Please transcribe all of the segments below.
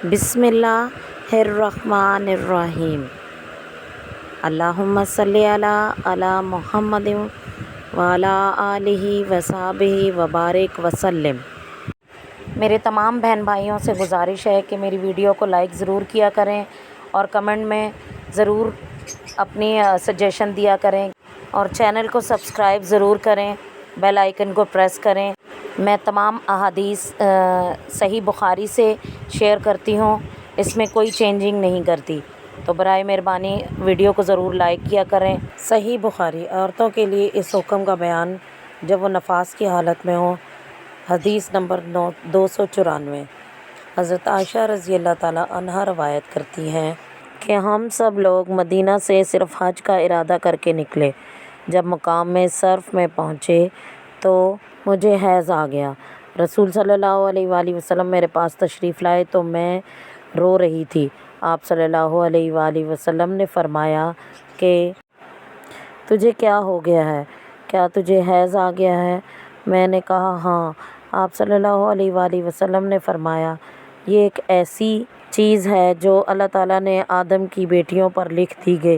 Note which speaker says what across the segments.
Speaker 1: بسم اللہ الرحمن الرحیم۔ اللہم صلی علی محمد وعلی آلہ وصحبہ وبارک وسلم۔ میرے تمام بہن بھائیوں سے گزارش ہے کہ میری ویڈیو کو لائک ضرور کیا کریں اور کمنٹ میں ضرور اپنی سجیشن دیا کریں اور چینل کو سبسکرائب ضرور کریں، بیل آئیکن کو پریس کریں۔ میں تمام احادیث صحیح بخاری سے شیئر کرتی ہوں، اس میں کوئی چینجنگ نہیں کرتی، تو برائے مہربانی ویڈیو کو ضرور لائک کیا کریں۔ صحیح بخاری، عورتوں کے لیے اس حکم کا بیان جب وہ نفاس کی حالت میں ہوں۔ حدیث نمبر 294۔ حضرت عائشہ رضی اللہ تعالیٰ عنہا روایت کرتی ہیں کہ ہم سب لوگ مدینہ سے صرف حج کا ارادہ کر کے نکلے۔ جب مقام میں صرف میں پہنچے تو مجھے حیض آ گیا۔ رسول صلی اللہ علیہ وآلہ وسلم میرے پاس تشریف لائے تو میں رو رہی تھی۔ آپ صلی اللہ علیہ وآلہ وسلم نے فرمایا کہ تجھے کیا ہو گیا ہے؟ کیا تجھے حیض آ گیا ہے؟ میں نے کہا ہاں۔ آپ صلی اللہ علیہ وآلہ وسلم نے فرمایا یہ ایک ایسی چیز ہے جو اللہ تعالیٰ نے آدم کی بیٹیوں پر لکھ دی گئی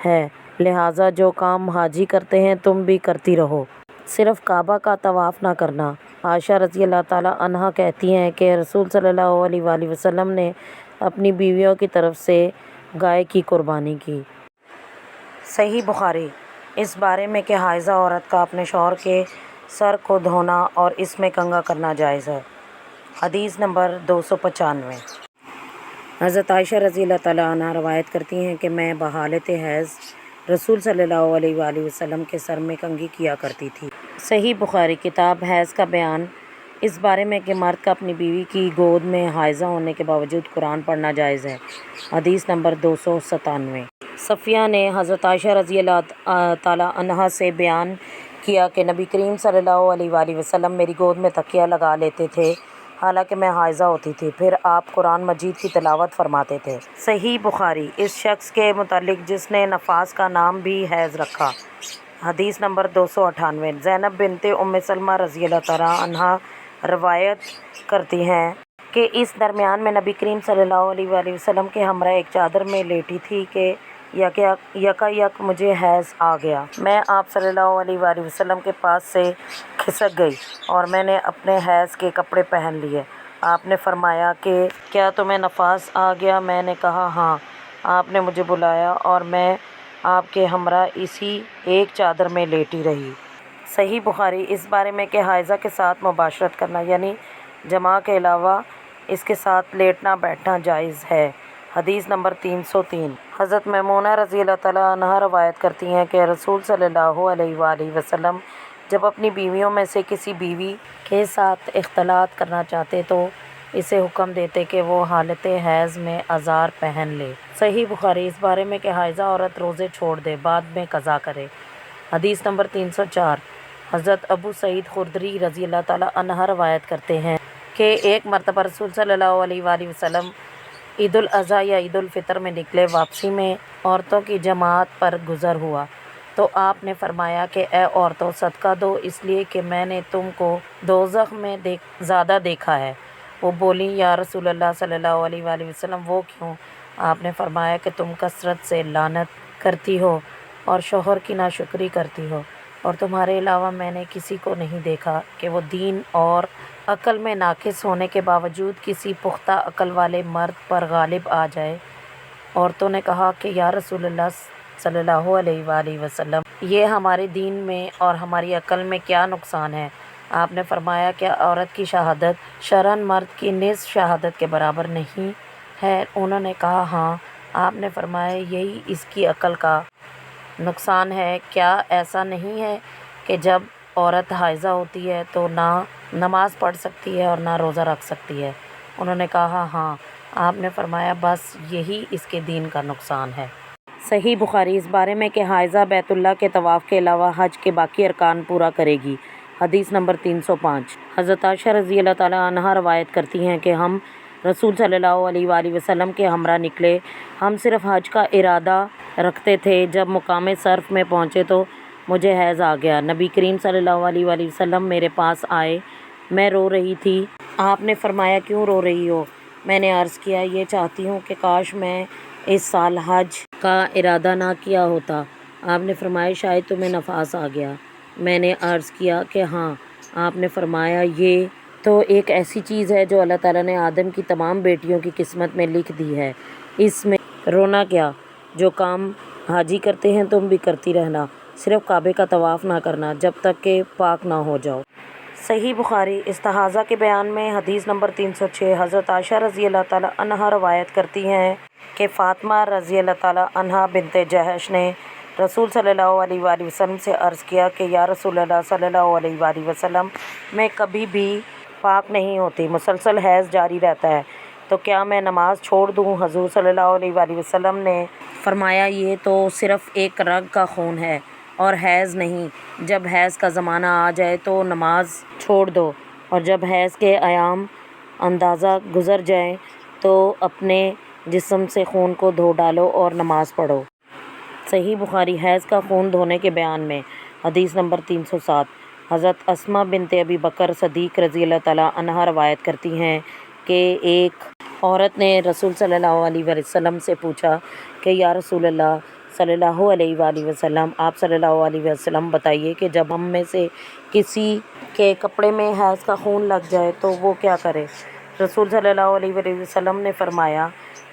Speaker 1: ہے، لہٰذا جو کام حاجی کرتے ہیں تم بھی کرتی رہو، صرف کعبہ کا طواف نہ کرنا۔ عائشہ رضی اللہ تعالیٰ عنہا کہتی ہیں کہ رسول صلی اللہ علیہ وآلہ وسلم نے اپنی بیویوں کی طرف سے گائے کی قربانی کی۔ صحیح بخاری، اس بارے میں کہ حائضہ عورت کا اپنے شوہر کے سر کو دھونا اور اس میں کنگھا کرنا جائز ہے۔ حدیث نمبر 295۔ حضرت عائشہ رضی اللہ تعالیٰ عنہا روایت کرتی ہیں کہ میں بحالت حیض رسول صلی اللہ علیہ وآلہ وسلم کے سر میں کنگھی کیا کرتی تھی۔ صحیح بخاری، کتاب حیض کا بیان، اس بارے میں کہ مرد کا اپنی بیوی کی گود میں حائضہ ہونے کے باوجود قرآن پڑھنا جائز ہے۔ حدیث نمبر 297۔ صفیہ نے حضرت عائشہ رضی اللہ تعالیٰ عنہا سے بیان کیا کہ نبی کریم صلی اللہ علیہ وآلہ وسلم میری گود میں تکیہ لگا لیتے تھے حالانکہ میں حائضہ ہوتی تھی، پھر آپ قرآن مجید کی تلاوت فرماتے تھے۔ صحیح بخاری، اس شخص کے متعلق جس نے نفاس کا نام بھی حیض رکھا۔ حدیث نمبر 298۔ زینب بنت ام سلمہ رضی اللہ تعالیٰ عنہا روایت کرتی ہیں کہ اس درمیان میں نبی کریم صلی اللہ علیہ وآلہ وسلم کے ہمراہ ایک چادر میں لیٹی تھی کہ یکا مجھے حیض آ گیا۔ میں آپ صلی اللہ علیہ وآلہ وسلم کے پاس سے کھسک گئی اور میں نے اپنے حیض کے کپڑے پہن لیے۔ آپ نے فرمایا کہ کیا تمہیں نفاس آ گیا؟ میں نے کہا ہاں۔ آپ نے مجھے بلایا اور میں آپ کے ہمراہ اسی ایک چادر میں لیٹی رہی۔ صحیح بخاری، اس بارے میں کہ حائضہ کے ساتھ مباشرت کرنا یعنی جماع کے علاوہ اس کے ساتھ لیٹنا بیٹھنا جائز ہے۔ حدیث نمبر 303۔ حضرت میمونہ رضی اللہ تعالیٰ عنہا روایت کرتی ہیں کہ رسول صلی اللہ علیہ وآلہ وسلم جب اپنی بیویوں میں سے کسی بیوی کے ساتھ اختلاط کرنا چاہتے تو اسے حکم دیتے کہ وہ حالت حیض میں ازار پہن لے۔ صحیح بخاری، اس بارے میں کہ حائضہ عورت روزے چھوڑ دے، بعد میں قضا کرے۔ حدیث نمبر 304۔ حضرت ابو سعید خدری رضی اللہ تعالیٰ عنہ روایت کرتے ہیں کہ ایک مرتبہ رسول صلی اللہ علیہ وآلہ وسلم عید الاضحیٰ یا عید الفطر میں نکلے، واپسی میں عورتوں کی جماعت پر گزر ہوا تو آپ نے فرمایا کہ اے عورتوں صدقہ دو اس لیے کہ میں نے تم کو دوزخ میں زیادہ دیکھا ہے۔ وہ بولیں یا رسول اللہ صلی اللہ علیہ وآلہ وسلم وہ کیوں؟ آپ نے فرمایا کہ تم کثرت سے لعنت کرتی ہو اور شوہر کی ناشکری کرتی ہو، اور تمہارے علاوہ میں نے کسی کو نہیں دیکھا کہ وہ دین اور عقل میں ناقص ہونے کے باوجود کسی پختہ عقل والے مرد پر غالب آ جائے۔ عورتوں نے کہا کہ یا رسول اللہ صلی اللہ علیہ وآلہ وسلم یہ ہمارے دین میں اور ہماری عقل میں کیا نقصان ہے؟ آپ نے فرمایا کہ عورت کی شہادت شرعاً مرد کی نصف شہادت کے برابر نہیں ہے؟ انہوں نے کہا ہاں۔ آپ نے فرمایا یہی اس کی عقل کا نقصان ہے۔ کیا ایسا نہیں ہے کہ جب عورت حائضہ ہوتی ہے تو نہ نماز پڑھ سکتی ہے اور نہ روزہ رکھ سکتی ہے؟ انہوں نے کہا ہاں۔ آپ نے فرمایا بس یہی اس کے دین کا نقصان ہے۔ صحیح بخاری، اس بارے میں کہ حائضہ بیت اللہ کے طواف کے علاوہ حج کے باقی ارکان پورا کرے گی۔ حدیث نمبر 305۔ حضرت عائشہ رضی اللہ تعالیٰ عنہا روایت کرتی ہیں کہ ہم رسول صلی اللہ علیہ وآلہ وسلم کے ہمراہ نکلے، ہم صرف حج کا ارادہ رکھتے تھے۔ جب مقام صرف میں پہنچے تو مجھے حیض آ گیا۔ نبی کریم صلی اللہ علیہ وآلہ وسلم میرے پاس آئے، میں رو رہی تھی۔ آپ نے فرمایا کیوں رو رہی ہو؟ میں نے عرض کیا یہ چاہتی ہوں کہ کاش میں اس سال حج کا ارادہ نہ کیا ہوتا۔ آپ نے فرمایا شاید تمہیں نفاس آ گیا۔ میں نے عرض کیا کہ ہاں۔ آپ نے فرمایا یہ تو ایک ایسی چیز ہے جو اللہ تعالیٰ نے آدم کی تمام بیٹیوں کی قسمت میں لکھ دی ہے، اس میں رونا کیا؟ جو کام حاجی کرتے ہیں تم بھی کرتی رہنا، صرف کعبے کا طواف نہ کرنا جب تک کہ پاک نہ ہو جاؤ۔ صحیح بخاری۔ استحاضہ کے بیان میں حدیث نمبر 306 حضرت عائشہ رضی اللہ تعالیٰ عنہا روایت کرتی ہیں کہ فاطمہ رضی اللہ تعالیٰ عنہا بنت جحش نے رسول صلی اللہ علیہ وآلہ وسلم سے عرض کیا کہ یا رسول اللہ صلی اللہ علیہ وآلہ وسلم، میں کبھی بھی پاک نہیں ہوتی، مسلسل حیض جاری رہتا ہے، تو کیا میں نماز چھوڑ دوں؟ حضور صلی اللہ علیہ وآلہ وسلم نے فرمایا یہ تو صرف ایک رگ کا خون ہے اور حیض نہیں، جب حیض کا زمانہ آ جائے تو نماز چھوڑ دو، اور جب حیض کے ایام اندازہ گزر جائیں تو اپنے جسم سے خون کو دھو ڈالو اور نماز پڑھو۔ صحیح بخاری۔ حیض کا خون دھونے کے بیان میں حدیث نمبر 307 حضرت اسماء بنت ابی بکر صدیق رضی اللہ تعالیٰ عنہا روایت کرتی ہیں کہ ایک عورت نے رسول صلی اللہ علیہ وسلم سے پوچھا کہ یا رسول اللہ صلی اللہ علیہ وآلہ وسلم، آپ صلی اللہ علیہ وسلم بتائیے کہ جب ہم میں سے کسی کے کپڑے میں حیض کا خون لگ جائے تو وہ کیا کرے؟ رسول صلی اللہ علیہ وآلہ وسلم نے فرمایا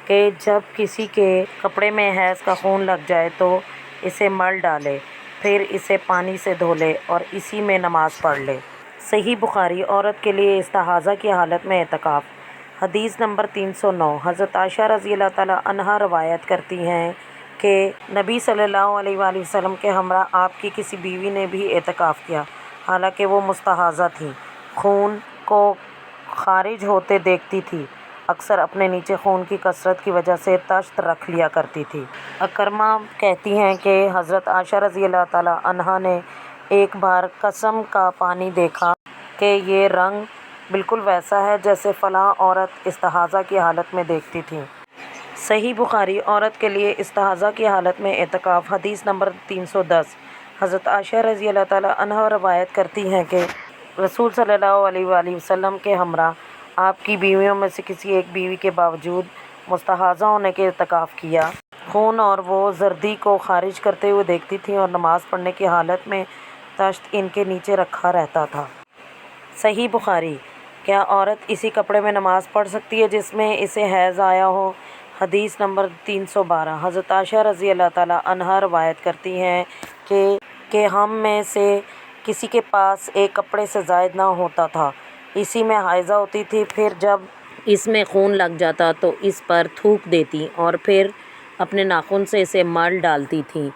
Speaker 1: کہ جب کسی کے کپڑے میں حیض کا خون لگ جائے تو اسے مل ڈالے، پھر اسے پانی سے دھو لے اور اسی میں نماز پڑھ لے۔ صحیح بخاری۔ عورت کے لیے استحاضہ کی حالت میں اعتکاف۔ حدیث نمبر 309 حضرت عائشہ رضی اللہ تعالیٰ عنہا روایت کرتی ہیں کہ نبی صلی اللہ علیہ وآلہ وسلم کے ہمراہ آپ کی کسی بیوی نے بھی اعتکاف کیا، حالانکہ وہ مستحاضہ تھی، خون کو خارج ہوتے دیکھتی تھی، اکثر اپنے نیچے خون کی کثرت کی وجہ سے تشت رکھ لیا کرتی تھی۔ اکرمہ کہتی ہیں کہ حضرت عائشہ رضی اللہ تعالیٰ عنہا نے ایک بار قسم کا پانی دیکھا کہ یہ رنگ بالکل ویسا ہے جیسے فلاں عورت استحاضہ کی حالت میں دیکھتی تھی۔ صحیح بخاری۔ عورت کے لیے استحاضہ کی حالت میں اعتکاف۔ حدیث نمبر 310 حضرت عائشہ رضی اللہ تعالیٰ عنہا روایت کرتی ہیں کہ رسول صلی اللہ علیہ وآلہ وسلم کے ہمراہ آپ کی بیویوں میں سے کسی ایک بیوی کے باوجود مستحاضہ ہونے کے اعتکاف کیا، خون اور وہ زردی کو خارج کرتے ہوئے دیکھتی تھیں اور نماز پڑھنے کی حالت میں تشت ان کے نیچے رکھا رہتا تھا۔ صحیح بخاری۔ کیا عورت اسی کپڑے میں نماز پڑھ سکتی ہے جس میں اسے حیض آیا ہو؟ حدیث نمبر 312 حضرت عائشہ رضی اللہ تعالیٰ عنہا روایت کرتی ہیں کہ ہم میں سے کسی کے پاس ایک کپڑے سے زائد نہ ہوتا تھا، اسی میں حائضہ ہوتی تھی، پھر جب اس میں خون لگ جاتا تو اس پر تھوک دیتی اور پھر اپنے ناخن سے اسے مل ڈالتی تھیں۔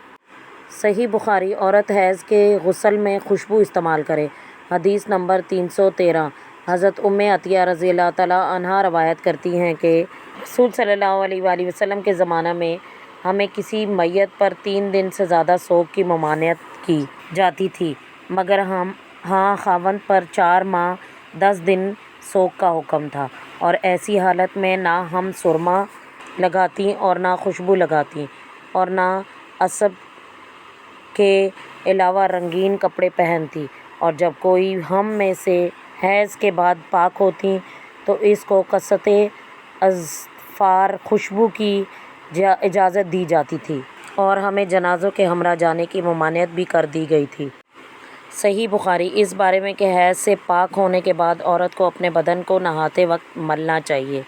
Speaker 1: صحیح بخاری۔ عورت حیض کے غسل میں خوشبو استعمال کرے۔ حدیث نمبر 313 حضرت ام عطیہ رضی اللہ تعالیٰ عنہا روایت کرتی ہیں کہ رسول صلی اللہ علیہ وآلہ وسلم کے زمانہ میں ہمیں کسی میت پر 3 دن سے زیادہ سوگ کی ممانعت کی جاتی تھی، مگر ہاں خاوند پر 4 ماہ 10 دن سوگ کا حکم تھا، اور ایسی حالت میں نہ ہم سرما لگاتیں اور نہ خوشبو لگاتیں اور نہ عصب کے علاوہ رنگین کپڑے پہنتی، اور جب کوئی ہم میں سے حیض کے بعد پاک ہوتی تو اس کو کثرت اظفار خوشبو کی اجازت دی جاتی تھی، اور ہمیں جنازوں کے ہمراہ جانے کی ممانعت بھی کر دی گئی تھی۔ صحیح بخاری۔ اس بارے میں کہ حیض سے پاک ہونے کے بعد عورت کو اپنے بدن کو نہاتے وقت ملنا چاہیے۔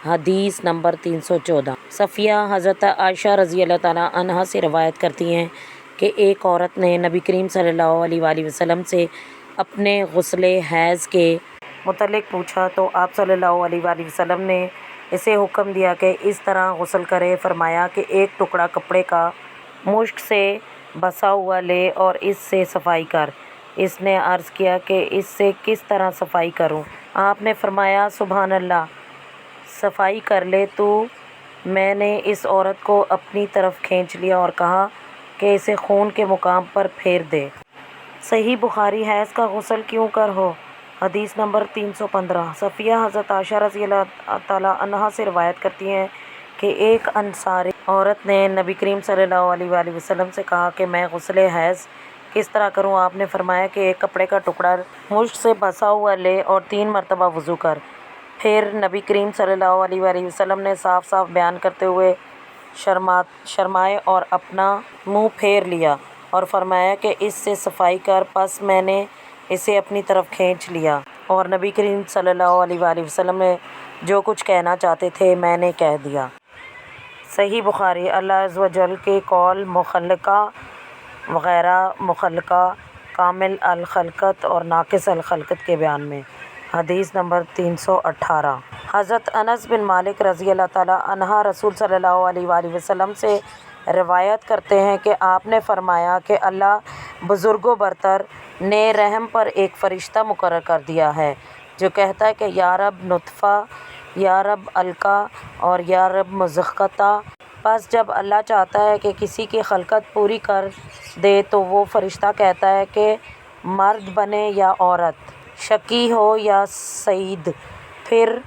Speaker 1: حدیث نمبر 314 صفیہ حضرت عائشہ رضی اللہ تعالیٰ عنہا سے روایت کرتی ہیں کہ ایک عورت نے نبی کریم صلی اللہ علیہ وآلہ وسلم سے اپنے غسل حیض کے متعلق پوچھا تو آپ صلی اللہ علیہ وآلہ وسلم نے اسے حکم دیا کہ اس طرح غسل کرے۔ فرمایا کہ ایک ٹکڑا کپڑے کا مشک سے بسا ہوا لے اور اس سے صفائی کر۔ اس نے عرض کیا کہ اس سے کس طرح صفائی کروں؟ آپ نے فرمایا سبحان اللہ، صفائی کر لے تو۔ میں نے اس عورت کو اپنی طرف کھینچ لیا اور کہا کہ اسے خون کے مقام پر پھیر دے۔ صحیح بخاری۔ حیض کا غسل کیوں کر ہو؟ حدیث نمبر 315 صفیہ حضرت عائشہ رضی اللہ تعالیٰ عنہا سے روایت کرتی ہیں کہ ایک انصاری عورت نے نبی کریم صلی اللہ علیہ وآلہ وسلم سے کہا کہ میں غسل حیض کس طرح کروں؟ آپ نے فرمایا کہ ایک کپڑے کا ٹکڑا مشک سے بسا ہوا لے اور 3 مرتبہ وضو کر، پھر نبی کریم صلی اللہ علیہ وآلہ وسلم نے صاف صاف بیان کرتے ہوئے شرمائے اور اپنا منہ پھیر لیا اور فرمایا کہ اس سے صفائی کر۔ پس میں نے اسے اپنی طرف کھینچ لیا اور نبی کریم صلی اللہ علیہ وآلہ وسلم نے جو کچھ کہنا چاہتے تھے میں نے کہہ دیا۔ صحیح بخاری۔ اللہ عز و جل کے قول مخلقہ وغیر مخلقہ، کامل الخلقت اور ناقص الخلقت کے بیان میں۔ حدیث نمبر 318۔ حضرت انس بن مالک رضی اللہ تعالیٰ عنہ رسول صلی اللہ علیہ وآلہ وسلم سے روایت کرتے ہیں کہ آپ نے فرمایا کہ اللہ بزرگ و برتر نے رحم پر ایک فرشتہ مقرر کر دیا ہے جو کہتا ہے کہ یا رب نطفہ، یا رب علقہ اور یا رب مضغہ۔ پس جب اللہ چاہتا ہے کہ کسی کی خلقت پوری کر دے تو وہ فرشتہ کہتا ہے کہ مرد بنے یا عورت، شقی ہو یا سعید، پھر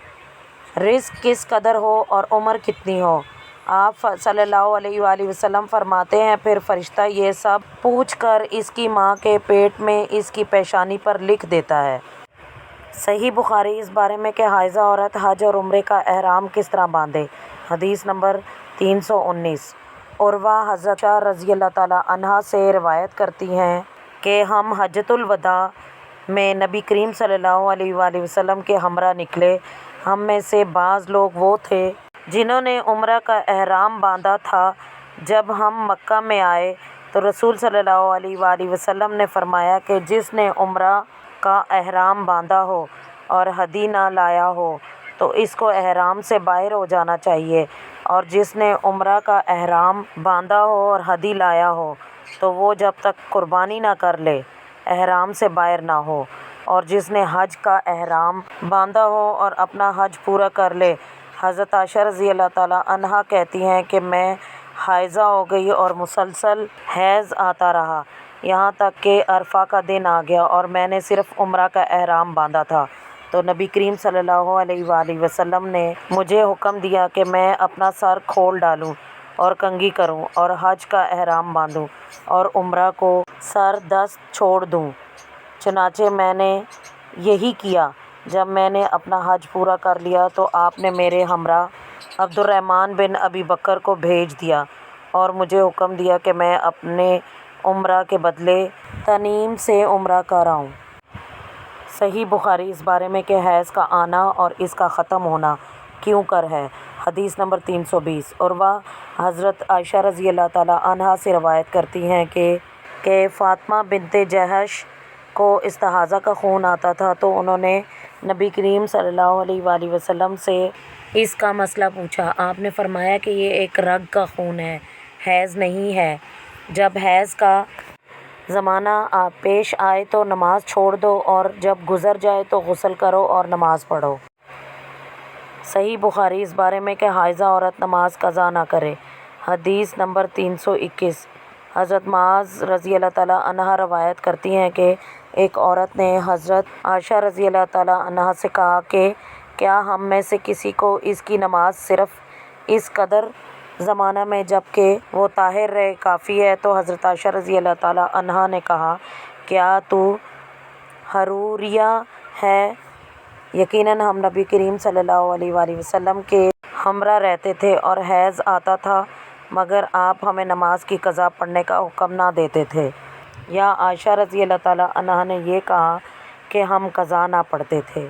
Speaker 1: رزق کس قدر ہو اور عمر کتنی ہو۔ آپ صلی اللہ علیہ وآلہ وسلم فرماتے ہیں پھر فرشتہ یہ سب پوچھ کر اس کی ماں کے پیٹ میں اس کی پیشانی پر لکھ دیتا ہے۔ صحیح بخاری۔ اس بارے میں کہ حائضہ عورت حج اور عمرے کا احرام کس طرح باندھے۔ حدیث نمبر 319۔ عروہ حضرت عائشہ رضی اللہ تعالیٰ عنہا سے روایت کرتی ہیں کہ ہم حجۃ الوداع میں نبی کریم صلی اللہ علیہ وآلہ وسلم کے ہمراہ نکلے۔ ہم میں سے بعض لوگ وہ تھے جنہوں نے عمرہ کا احرام باندھا تھا۔ جب ہم مکہ میں آئے تو رسول صلی اللہ علیہ وآلہ وسلم نے فرمایا کہ جس نے عمرہ کا احرام باندھا ہو اور ہدی نہ لایا ہو تو اس کو احرام سے باہر ہو جانا چاہیے، اور جس نے عمرہ کا احرام باندھا ہو اور ہدی لایا ہو تو وہ جب تک قربانی نہ کر لے احرام سے باہر نہ ہو، اور جس نے حج کا احرام باندھا ہو اور اپنا حج پورا کر لے۔ حضرت عائشہ رضی اللہ تعالیٰ عنہا کہتی ہیں کہ میں حائضہ ہو گئی اور مسلسل حیض آتا رہا یہاں تک کہ عرفہ کا دن آ گیا اور میں نے صرف عمرہ کا احرام باندھا تھا، تو نبی کریم صلی اللہ علیہ وآلہ وسلم نے مجھے حکم دیا کہ میں اپنا سر کھول ڈالوں اور کنگھی کروں اور حج کا احرام باندھوں اور عمرہ کو سر دست چھوڑ دوں۔ چنانچہ میں نے یہی کیا۔ جب میں نے اپنا حج پورا کر لیا تو آپ نے میرے ہمراہ عبد الرحمن بن ابی بکر کو بھیج دیا اور مجھے حکم دیا کہ میں اپنے عمرہ کے بدلے تنعیم سے عمرہ کر آؤں۔ صحیح بخاری۔ اس بارے میں کہ حیض کا آنا اور اس کا ختم ہونا کیوں کر ہے۔ حدیث نمبر 320۔ عروہ حضرت عائشہ رضی اللہ تعالیٰ عنہا سے روایت کرتی ہیں کہ فاطمہ بنت جحش کو استحاضہ کا خون آتا تھا تو انہوں نے نبی کریم صلی اللہ علیہ وآلہ وسلم سے اس کا مسئلہ پوچھا۔ آپ نے فرمایا کہ یہ ایک رگ کا خون ہے، حیض نہیں ہے۔ جب حیض کا زمانہ پیش آئے تو نماز چھوڑ دو اور جب گزر جائے تو غسل کرو اور نماز پڑھو۔ صحیح بخاری۔ اس بارے میں کہ حائضہ عورت نماز قضا نہ کرے۔ حدیث نمبر 321۔ حضرت معاذ رضی اللہ تعالیٰ عنہ روایت کرتی ہیں کہ ایک عورت نے حضرت عائشہ رضی اللہ تعالیٰ عنہ سے کہا کہ کیا ہم میں سے کسی کو اس کی نماز صرف اس قدر زمانہ میں جب کہ وہ طاہر رہے کافی ہے؟ تو حضرت عائشہ رضی اللہ تعالیٰ عنہ نے کہا کیا تو حروریہ ہے؟ یقیناً ہم نبی کریم صلی اللہ علیہ وآلہ وسلم کے ہمراہ رہتے تھے اور حیض آتا تھا مگر آپ ہمیں نماز کی قضا پڑھنے کا حکم نہ دیتے تھے، یا عائشہ رضی اللہ تعالیٰ عنہ نے یہ کہا کہ ہم قضا نہ پڑھتے تھے۔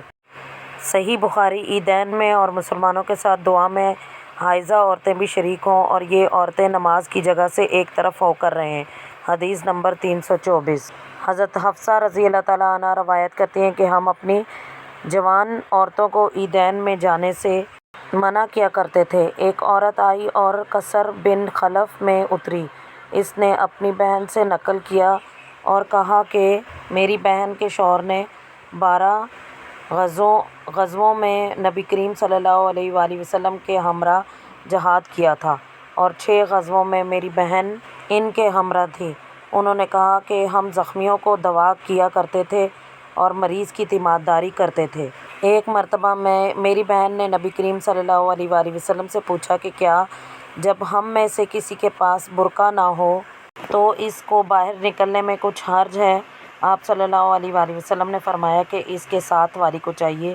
Speaker 1: صحیح بخاری۔ عیدین میں اور مسلمانوں کے ساتھ دعا میں حائضہ عورتیں بھی شریک ہوں اور یہ عورتیں نماز کی جگہ سے ایک طرف ہو کر رہیں۔ حدیث نمبر 324۔ حضرت حفصہ رضی اللہ تعالیٰ عنہ روایت کرتی ہیں کہ ہم اپنی جوان عورتوں کو عیدین میں جانے سے منع کیا کرتے تھے۔ ایک عورت آئی اور قصر بن خلف میں اتری۔ اس نے اپنی بہن سے نقل کیا اور کہا کہ میری بہن کے شوہر نے 12 غزووں میں نبی کریم صلی اللہ علیہ وآلہ وسلم کے ہمراہ جہاد کیا تھا اور 6 غزووں میں میری بہن ان کے ہمراہ تھی۔ انہوں نے کہا کہ ہم زخمیوں کو دوا کیا کرتے تھے اور مریض کی تیمارداری کرتے تھے۔ ایک مرتبہ میری بہن نے نبی کریم صلی اللہ علیہ وآلہ وسلم سے پوچھا کہ کیا جب ہم میں سے کسی کے پاس برقع نہ ہو تو اس کو باہر نکلنے میں کچھ حرج ہے؟ آپ صلی اللہ علیہ وآلہ وسلم نے فرمایا کہ اس کے ساتھ والی کو چاہیے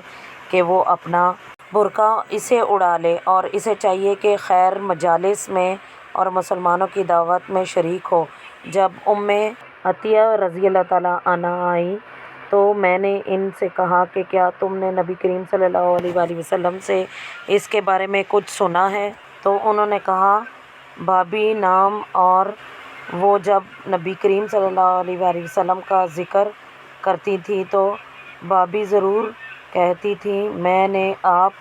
Speaker 1: کہ وہ اپنا برقع اسے اڑا لے، اور اسے چاہیے کہ خیر مجالس میں اور مسلمانوں کی دعوت میں شریک ہو۔ جب عطیہ رضی اللہ تعالیٰ عنہا آئیں تو میں نے ان سے کہا کہ کیا تم نے نبی کریم صلی اللہ علیہ وآلہ وسلم سے اس کے بارے میں کچھ سنا ہے؟ تو انہوں نے کہا بھابی نام، اور وہ جب نبی کریم صلی اللہ علیہ وآلہ وسلم کا ذکر کرتی تھی تو بھابی ضرور کہتی تھی میں نے آپ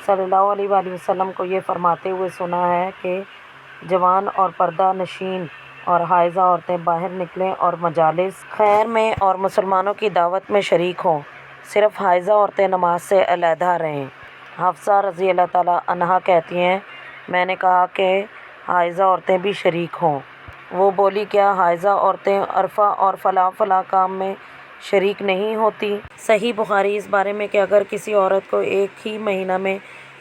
Speaker 1: صلی اللہ علیہ وآلہ وسلم کو یہ فرماتے ہوئے سنا ہے کہ جوان اور پردہ نشین اور حائضہ عورتیں باہر نکلیں اور مجالس خیر میں اور مسلمانوں کی دعوت میں شریک ہوں، صرف حائضہ عورتیں نماز سے علیحدہ رہیں۔ حفصہ رضی اللہ تعالیٰ عنہا کہتی ہیں میں نے کہا کہ حائضہ عورتیں بھی شریک ہوں۔ وہ بولی کیا حائضہ عورتیں عرفہ اور فلاں فلاں کام میں شریک نہیں ہوتی؟ صحیح بخاری اس بارے میں کہ اگر کسی عورت کو ایک ہی مہینہ میں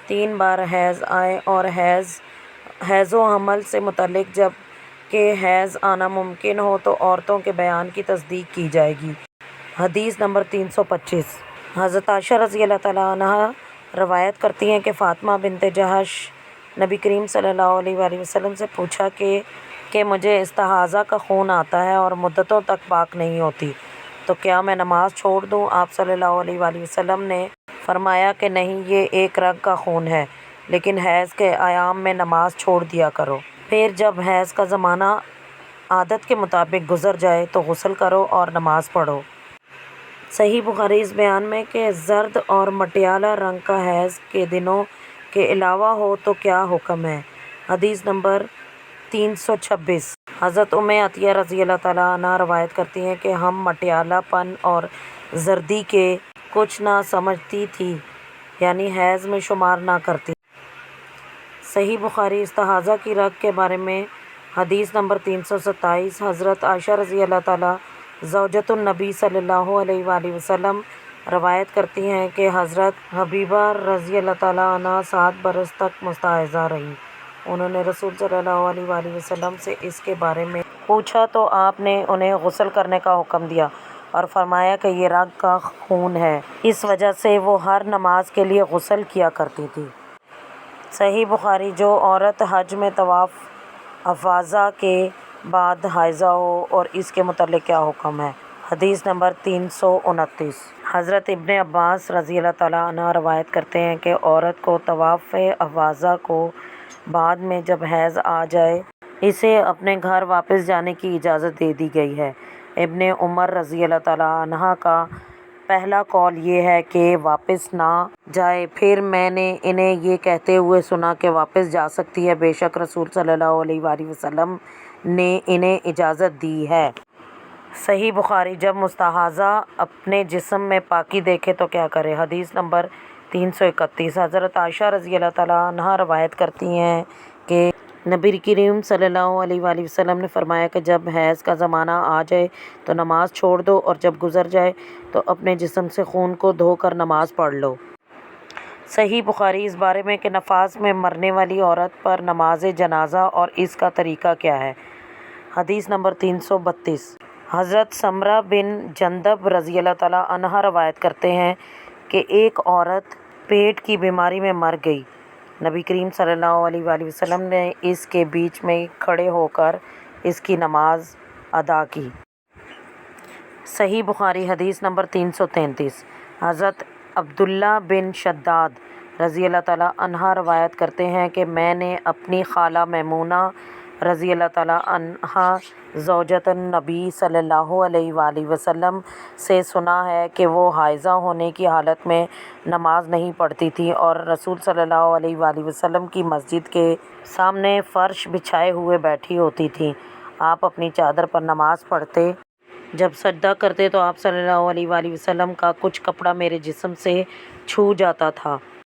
Speaker 1: 3 بار حیض آئے اور حیض و حمل سے متعلق جب کہ حیض آنا ممکن ہو تو عورتوں کے بیان کی تصدیق کی جائے گی۔ حدیث نمبر 325۔ حضرت عائشہ رضی اللہ تعالیٰ عنہا روایت کرتی ہیں کہ فاطمہ بنت جحش نبی کریم صلی اللہ علیہ وآلہ وسلم سے پوچھا کہ مجھے استحاضہ کا خون آتا ہے اور مدتوں تک پاک نہیں ہوتی، تو کیا میں نماز چھوڑ دوں؟ آپ صلی اللہ علیہ وآلہ وسلم نے فرمایا کہ نہیں، یہ ایک رگ کا خون ہے، لیکن حیض کے ایام میں نماز چھوڑ دیا کرو، پھر جب حیض کا زمانہ عادت کے مطابق گزر جائے تو غسل کرو اور نماز پڑھو۔ صحیح بخاری اس بیان میں کہ زرد اور مٹیالہ رنگ کا حیض کے دنوں کے علاوہ ہو تو کیا حکم ہے؟ حدیث نمبر 326۔ حضرت عطیہ رضی اللہ تعالیٰ عنہ روایت کرتی ہیں کہ ہم مٹیالہ پن اور زردی کے کچھ نہ سمجھتی تھی، یعنی حیض میں شمار نہ کرتی۔ صحیح بخاری استحاضہ کی رگ کے بارے میں حدیث نمبر 327۔ حضرت عائشہ رضی اللہ تعالیٰ زوجۃ النبی صلی اللہ علیہ وآلہ وسلم روایت کرتی ہیں کہ حضرت حبیبہ رضی اللہ تعالیٰ عنہ 7 برس تک مستحاضہ رہیں۔ انہوں نے رسول صلی اللہ علیہ وآلہ وسلم سے اس کے بارے میں پوچھا تو آپ نے انہیں غسل کرنے کا حکم دیا اور فرمایا کہ یہ رگ کا خون ہے، اس وجہ سے وہ ہر نماز کے لیے غسل کیا کرتی تھی۔ صحیح بخاری جو عورت حج میں طواف افاضہ کے بعد حائضہ ہو اور اس کے متعلق کیا حکم ہے؟ حدیث نمبر 329۔ حضرت ابن عباس رضی اللہ تعالیٰ عنہ روایت کرتے ہیں کہ عورت کو طواف افاضہ کو بعد میں جب حیض آ جائے اسے اپنے گھر واپس جانے کی اجازت دے دی گئی ہے۔ ابن عمر رضی اللہ تعالیٰ عنہ کا پہلا قول یہ ہے کہ واپس نہ جائے، پھر میں نے انہیں یہ کہتے ہوئے سنا کہ واپس جا سکتی ہے، بے شک رسول صلی اللہ علیہ وآلہ وسلم نے انہیں اجازت دی ہے۔ صحیح بخاری جب مستحاضہ اپنے جسم میں پاکی دیکھے تو کیا کرے؟ حدیث نمبر 331۔ حضرت عائشہ رضی اللہ تعالیٰ عنہا روایت کرتی ہیں کہ نبی کریم صلی اللہ علیہ وآلہ وسلم نے فرمایا کہ جب حیض کا زمانہ آ جائے تو نماز چھوڑ دو، اور جب گزر جائے تو اپنے جسم سے خون کو دھو کر نماز پڑھ لو۔ صحیح بخاری اس بارے میں کہ نفاس میں مرنے والی عورت پر نماز جنازہ اور اس کا طریقہ کیا ہے؟ حدیث نمبر 332۔ حضرت سمرہ بن جندب رضی اللہ تعالیٰ عنہ روایت کرتے ہیں کہ ایک عورت پیٹ کی بیماری میں مر گئی، نبی کریم صلی اللہ علیہ وآلہ وسلم نے اس کے بیچ میں کھڑے ہو کر اس کی نماز ادا کی۔ صحیح بخاری حدیث نمبر 333۔ حضرت عبداللہ بن شداد رضی اللہ تعالیٰ عنہ روایت کرتے ہیں کہ میں نے اپنی خالہ میمونہ رضی اللہ تعالیٰ عنہا زوجۃ النبی صلی اللہ علیہ وآلہ وسلم سے سنا ہے کہ وہ حائضہ ہونے کی حالت میں نماز نہیں پڑھتی تھی اور رسول صلی اللہ علیہ وآلہ وسلم کی مسجد کے سامنے فرش بچھائے ہوئے بیٹھی ہوتی تھیں۔ آپ اپنی چادر پر نماز پڑھتے، جب سجدہ کرتے تو آپ صلی اللہ علیہ وآلہ وسلم کا کچھ کپڑا میرے جسم سے چھو جاتا تھا۔